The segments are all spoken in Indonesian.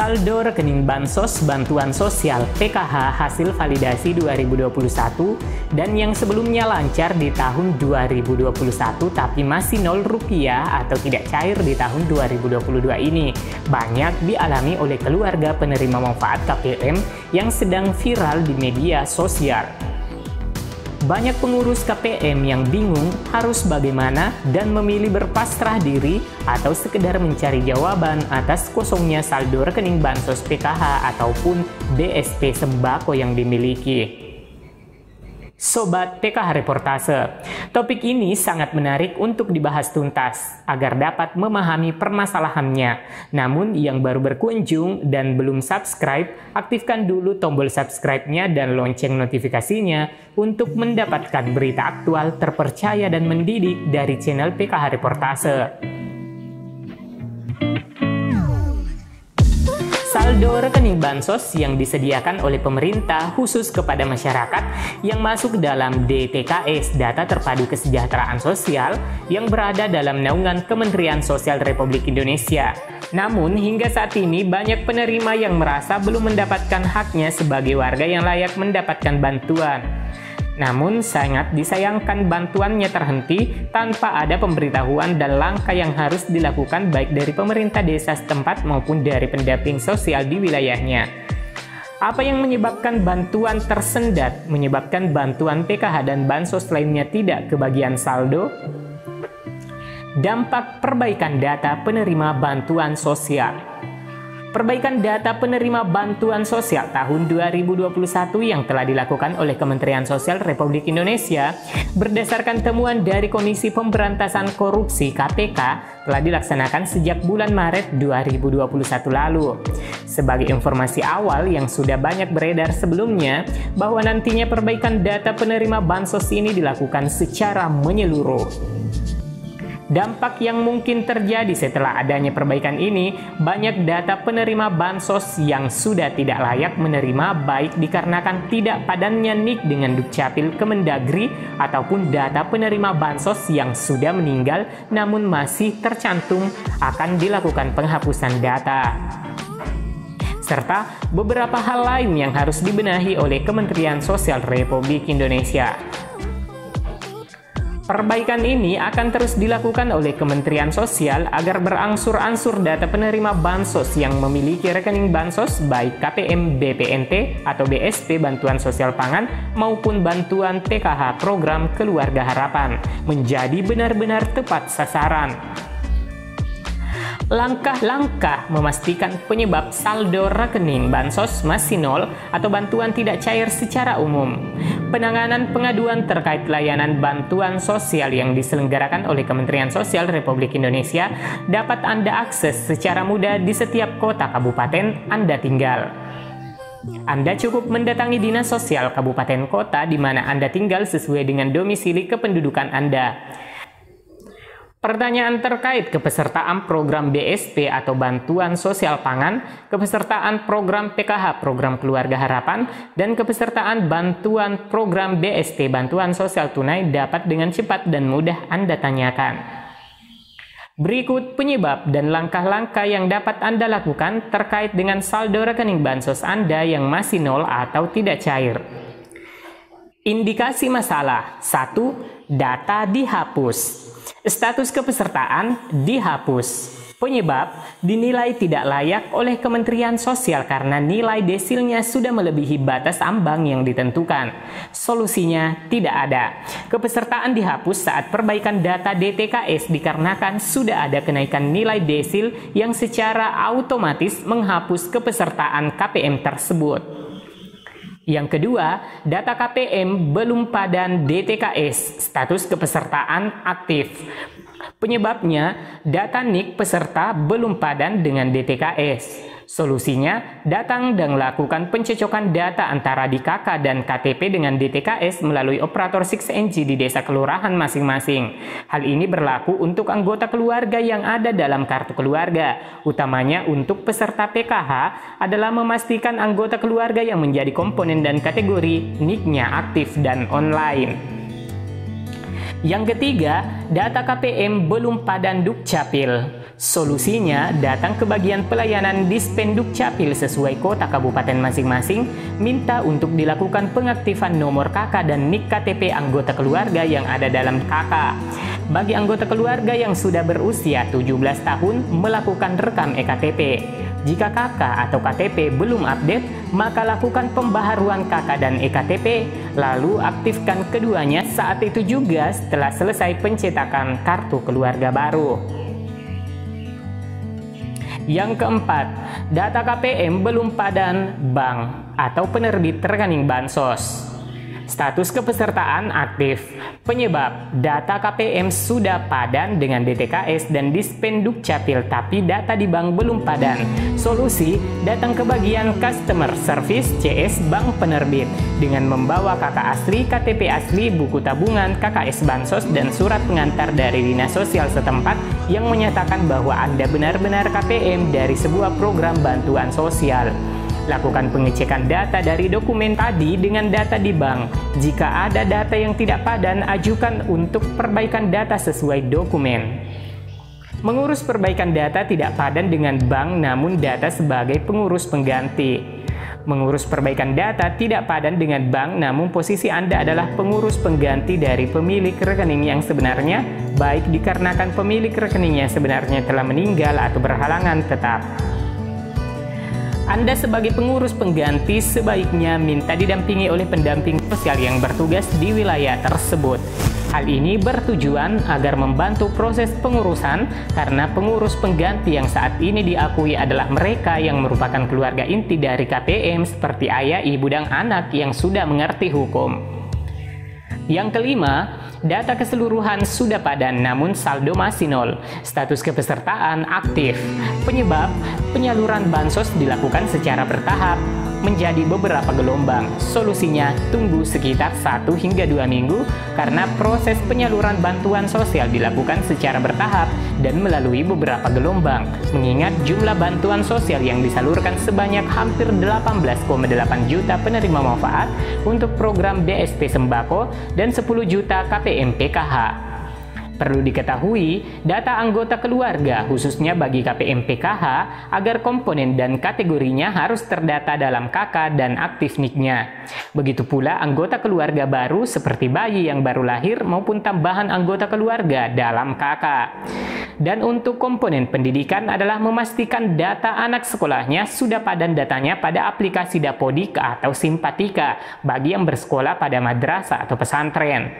Saldo rekening Bansos Bantuan Sosial PKH hasil validasi 2021 dan yang sebelumnya lancar di tahun 2021 tapi masih Rp0 atau tidak cair di tahun 2022 ini banyak dialami oleh keluarga penerima manfaat KPM yang sedang viral di media sosial. Banyak pengurus KPM yang bingung harus bagaimana dan memilih berpasrah diri atau sekedar mencari jawaban atas kosongnya saldo rekening Bansos PKH ataupun BSP sembako yang dimiliki. Sobat PKH Reportase, topik ini sangat menarik untuk dibahas tuntas agar dapat memahami permasalahannya. Namun yang baru berkunjung dan belum subscribe, aktifkan dulu tombol subscribe-nya dan lonceng notifikasinya untuk mendapatkan berita aktual, terpercaya dan mendidik dari channel PKH Reportase. Saldo rekening Bansos yang disediakan oleh pemerintah khusus kepada masyarakat yang masuk dalam DTKS Data Terpadu Kesejahteraan Sosial yang berada dalam naungan Kementerian Sosial Republik Indonesia. Namun hingga saat ini banyak penerima yang merasa belum mendapatkan haknya sebagai warga yang layak mendapatkan bantuan. Namun sangat disayangkan bantuannya terhenti tanpa ada pemberitahuan dan langkah yang harus dilakukan baik dari pemerintah desa setempat maupun dari pendamping sosial di wilayahnya. Apa yang menyebabkan bantuan tersendat, menyebabkan bantuan PKH dan Bansos lainnya tidak kebagian saldo? Dampak perbaikan data penerima bantuan sosial. Perbaikan data penerima bantuan sosial tahun 2021 yang telah dilakukan oleh Kementerian Sosial Republik Indonesia berdasarkan temuan dari Komisi Pemberantasan Korupsi KPK telah dilaksanakan sejak bulan Maret 2021 lalu. Sebagai informasi awal yang sudah banyak beredar sebelumnya bahwa nantinya perbaikan data penerima bansos ini dilakukan secara menyeluruh. Dampak yang mungkin terjadi setelah adanya perbaikan ini, banyak data penerima bansos yang sudah tidak layak menerima baik dikarenakan tidak padannya NIK dengan Dukcapil Kemendagri ataupun data penerima bansos yang sudah meninggal namun masih tercantum akan dilakukan penghapusan data. Serta beberapa hal lain yang harus dibenahi oleh Kementerian Sosial Republik Indonesia. Perbaikan ini akan terus dilakukan oleh Kementerian Sosial agar berangsur-angsur data penerima bansos yang memiliki rekening bansos baik KPM BPNT atau BSP Bantuan Sosial Pangan maupun bantuan PKH Program Keluarga Harapan menjadi benar-benar tepat sasaran. Langkah-langkah memastikan penyebab saldo rekening bansos masih nol atau bantuan tidak cair secara umum. Penanganan pengaduan terkait layanan bantuan sosial yang diselenggarakan oleh Kementerian Sosial Republik Indonesia dapat Anda akses secara mudah di setiap kota kabupaten Anda tinggal. Anda cukup mendatangi Dinas Sosial Kabupaten Kota di mana Anda tinggal sesuai dengan domisili kependudukan Anda. Pertanyaan terkait kepesertaan program BSP atau Bantuan Sosial Pangan, kepesertaan program PKH Program Keluarga Harapan, dan kepesertaan bantuan program BST Bantuan Sosial Tunai dapat dengan cepat dan mudah Anda tanyakan. Berikut penyebab dan langkah-langkah yang dapat Anda lakukan terkait dengan saldo rekening bansos Anda yang masih nol atau tidak cair. Indikasi masalah. 1. Data dihapus. Status kepesertaan dihapus. Penyebab dinilai tidak layak oleh Kementerian Sosial karena nilai desilnya sudah melebihi batas ambang yang ditentukan. Solusinya tidak ada. Kepesertaan dihapus saat perbaikan data DTKS dikarenakan sudah ada kenaikan nilai desil yang secara otomatis menghapus kepesertaan KPM tersebut. Yang kedua, data KPM belum padan DTKS, status kepesertaan aktif. Penyebabnya, data NIK peserta belum padan dengan DTKS. Solusinya, datang dan lakukan pencocokan data antara DKK dan KTP dengan DTKS melalui operator 6NG di desa kelurahan masing-masing. Hal ini berlaku untuk anggota keluarga yang ada dalam kartu keluarga. Utamanya untuk peserta PKH adalah memastikan anggota keluarga yang menjadi komponen dan kategori NIK-nya aktif dan online. Yang ketiga, data KPM belum padan Dukcapil. Solusinya, datang ke bagian pelayanan Dispenduk Capil sesuai kota kabupaten masing-masing, minta untuk dilakukan pengaktifan nomor KK dan NIK KTP anggota keluarga yang ada dalam KK. Bagi anggota keluarga yang sudah berusia 17 tahun, melakukan rekam EKTP. Jika KK atau KTP belum update, maka lakukan pembaharuan KK dan EKTP, lalu aktifkan keduanya saat itu juga setelah selesai pencetakan kartu keluarga baru. Yang keempat, data KPM belum padan bank atau penerbit rekening bansos. Status kepesertaan aktif. Penyebab, data KPM sudah padan dengan DTKS dan Dispenduk Capil tapi data di bank belum padan. Solusi, datang ke bagian Customer Service CS Bank Penerbit dengan membawa KK asli, KTP asli, buku tabungan, KKS Bansos, dan surat pengantar dari Dinas Sosial setempat yang menyatakan bahwa Anda benar-benar KPM dari sebuah program bantuan sosial. Lakukan pengecekan data dari dokumen tadi dengan data di bank. Jika ada data yang tidak padan, ajukan untuk perbaikan data sesuai dokumen. Mengurus perbaikan data tidak padan dengan bank namun data sebagai pengurus pengganti. Mengurus perbaikan data tidak padan dengan bank namun posisi Anda adalah pengurus pengganti dari pemilik rekening yang sebenarnya, baik dikarenakan pemilik rekeningnya sebenarnya telah meninggal atau berhalangan tetap. Anda sebagai pengurus pengganti sebaiknya minta didampingi oleh pendamping sosial yang bertugas di wilayah tersebut. Hal ini bertujuan agar membantu proses pengurusan karena pengurus pengganti yang saat ini diakui adalah mereka yang merupakan keluarga inti dari KPM seperti ayah, ibu, dan anak yang sudah mengerti hukum. Yang kelima, data keseluruhan sudah padan namun saldo masih nol. Status kepesertaan aktif. Penyebab, penyaluran bansos dilakukan secara bertahap menjadi beberapa gelombang. Solusinya, tunggu sekitar 1 hingga 2 minggu karena proses penyaluran bantuan sosial dilakukan secara bertahap dan melalui beberapa gelombang. Mengingat jumlah bantuan sosial yang disalurkan sebanyak hampir 18,8 juta penerima manfaat untuk program BSP Sembako dan 10 juta KPM PKH. Perlu diketahui, data anggota keluarga khususnya bagi KPM PKH agar komponen dan kategorinya harus terdata dalam KK dan aktif NIK-nya. Begitu pula anggota keluarga baru seperti bayi yang baru lahir maupun tambahan anggota keluarga dalam KK. Dan untuk komponen pendidikan adalah memastikan data anak sekolahnya sudah padan datanya pada aplikasi Dapodik atau Simpatika bagi yang bersekolah pada madrasah atau pesantren.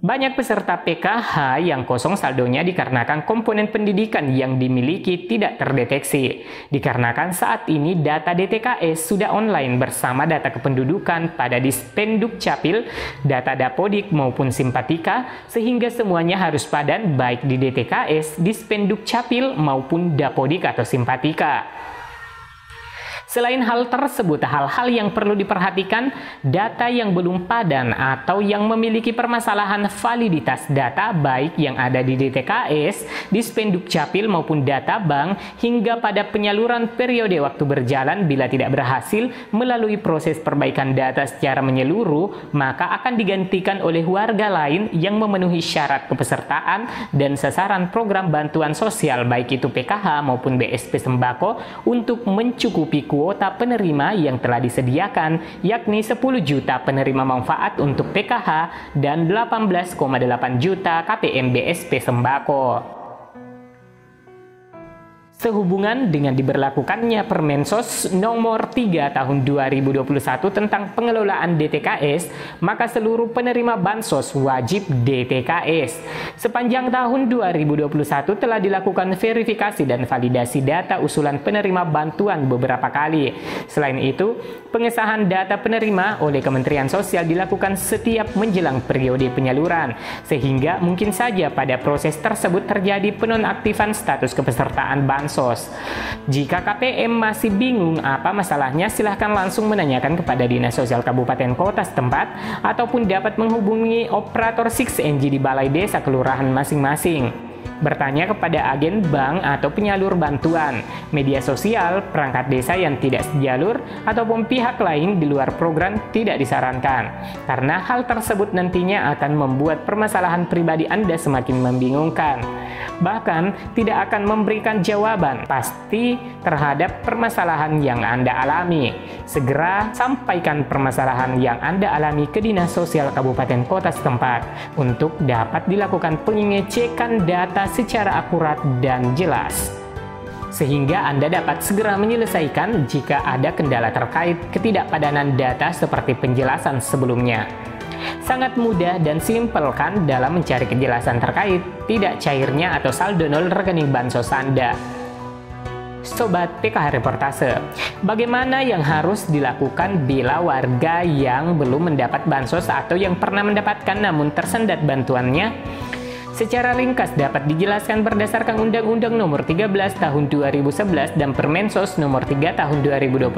Banyak peserta PKH yang kosong saldonya dikarenakan komponen pendidikan yang dimiliki tidak terdeteksi. Dikarenakan saat ini data DTKS sudah online bersama data kependudukan pada Dispenduk Capil, data Dapodik maupun Simpatika, sehingga semuanya harus padan baik di DTKS, Dispenduk Capil maupun Dapodik atau Simpatika. Selain hal tersebut, hal-hal yang perlu diperhatikan, data yang belum padan atau yang memiliki permasalahan validitas data baik yang ada di DTKS, Dispenduk Capil maupun data bank hingga pada penyaluran periode waktu berjalan bila tidak berhasil melalui proses perbaikan data secara menyeluruh, maka akan digantikan oleh warga lain yang memenuhi syarat kepesertaan dan sasaran program bantuan sosial baik itu PKH maupun BSP Sembako untuk mencukupi kuota penerima yang telah disediakan, yakni 10 juta penerima manfaat untuk PKH dan 18,8 juta KPM BSP Sembako. Sehubungan dengan diberlakukannya Permensos nomor 3 tahun 2021 tentang pengelolaan DTKS, maka seluruh penerima bansos wajib DTKS. Sepanjang tahun 2021 telah dilakukan verifikasi dan validasi data usulan penerima bantuan beberapa kali. Selain itu, pengesahan data penerima oleh Kementerian Sosial dilakukan setiap menjelang periode penyaluran, sehingga mungkin saja pada proses tersebut terjadi penonaktifan status kepesertaan bansos. Jika KPM masih bingung apa masalahnya, silahkan langsung menanyakan kepada Dinas Sosial Kabupaten Kota setempat ataupun dapat menghubungi operator 6NG di Balai Desa Kelurahan masing-masing. bertanya kepada agen bank atau penyalur bantuan, media sosial, perangkat desa yang tidak sejalur, ataupun pihak lain di luar program tidak disarankan. Karena hal tersebut nantinya akan membuat permasalahan pribadi Anda semakin membingungkan. Bahkan tidak akan memberikan jawaban pasti terhadap permasalahan yang Anda alami. Segera sampaikan permasalahan yang Anda alami ke Dinas Sosial Kabupaten Kota setempat untuk dapat dilakukan pengecekan data secara akurat dan jelas, sehingga Anda dapat segera menyelesaikan jika ada kendala terkait ketidakpadanan data seperti penjelasan sebelumnya. Sangat mudah dan simpel kan dalam mencari kejelasan terkait tidak cairnya atau saldo nol rekening bansos Anda. Sobat PKH Reportase, bagaimana yang harus dilakukan bila warga yang belum mendapat bansos atau yang pernah mendapatkan namun tersendat bantuannya? Secara ringkas dapat dijelaskan berdasarkan Undang-Undang Nomor 13 Tahun 2011 dan Permensos Nomor 3 Tahun 2021,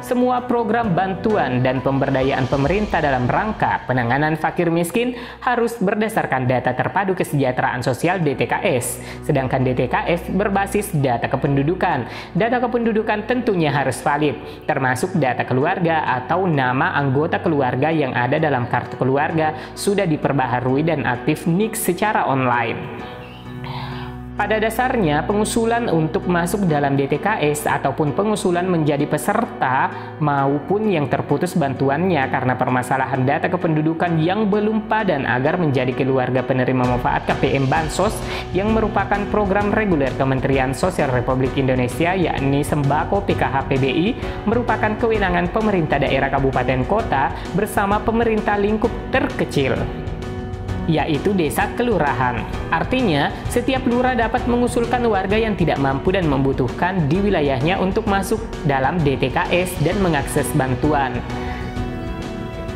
semua program bantuan dan pemberdayaan pemerintah dalam rangka penanganan fakir miskin harus berdasarkan data terpadu kesejahteraan sosial DTKS. Sedangkan DTKS berbasis data kependudukan. Data kependudukan tentunya harus valid, termasuk data keluarga atau nama anggota keluarga yang ada dalam kartu keluarga sudah diperbaharui dan aktif NIK secara online. Pada dasarnya, pengusulan untuk masuk dalam DTKS ataupun pengusulan menjadi peserta maupun yang terputus bantuannya karena permasalahan data kependudukan yang belum padan agar menjadi keluarga penerima manfaat KPM Bansos yang merupakan program reguler Kementerian Sosial Republik Indonesia, yakni Sembako PKH PBI, merupakan kewenangan pemerintah daerah kabupaten kota bersama pemerintah lingkup terkecil, yaitu desa kelurahan. Artinya, setiap lurah dapat mengusulkan warga yang tidak mampu dan membutuhkan di wilayahnya untuk masuk dalam DTKS dan mengakses bantuan.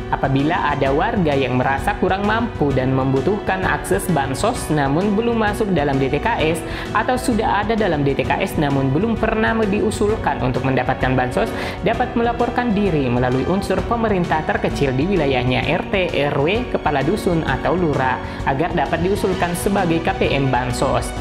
Apabila ada warga yang merasa kurang mampu dan membutuhkan akses bansos namun belum masuk dalam DTKS, atau sudah ada dalam DTKS namun belum pernah diusulkan untuk mendapatkan bansos, dapat melaporkan diri melalui unsur pemerintah terkecil di wilayahnya, RT, RW, kepala dusun, atau lurah, agar dapat diusulkan sebagai KPM Bansos.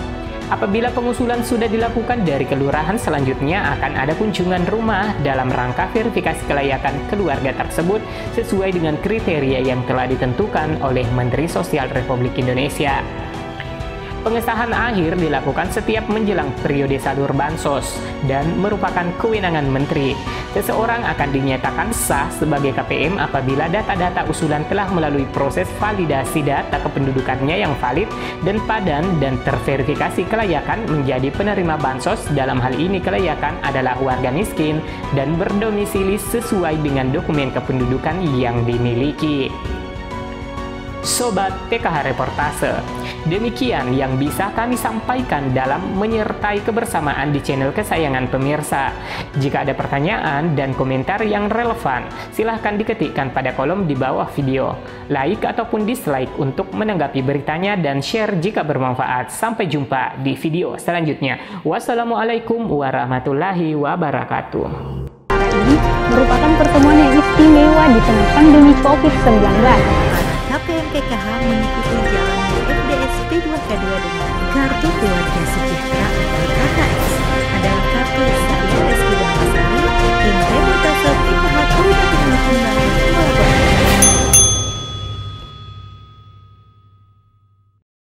Apabila pengusulan sudah dilakukan dari kelurahan, selanjutnya akan ada kunjungan rumah dalam rangka verifikasi kelayakan keluarga tersebut sesuai dengan kriteria yang telah ditentukan oleh Menteri Sosial Republik Indonesia. Pengesahan akhir dilakukan setiap menjelang periode salur bansos dan merupakan kewenangan menteri. Seseorang akan dinyatakan sah sebagai KPM apabila data-data usulan telah melalui proses validasi data kependudukannya yang valid dan padan dan terverifikasi kelayakan menjadi penerima bansos. Dalam hal ini kelayakan adalah warga miskin dan berdomisili sesuai dengan dokumen kependudukan yang dimiliki. Sobat PKH Reportase, demikian yang bisa kami sampaikan dalam menyertai kebersamaan di channel kesayangan pemirsa. Jika ada pertanyaan dan komentar yang relevan, silahkan diketikkan pada kolom di bawah video. Like ataupun dislike untuk menanggapi beritanya dan share jika bermanfaat. Sampai jumpa di video selanjutnya. Wassalamualaikum warahmatullahi wabarakatuh. Ini merupakan pertemuan yang istimewa di tengah pandemi COVID-19. KPM PKH mengikuti jalan FDS P2K2 dengan Kartu Keluarga Sejahtera atau KKS adalah kartu saya Reski Damasari, tim Reportase PKH Kabupaten Kembangan.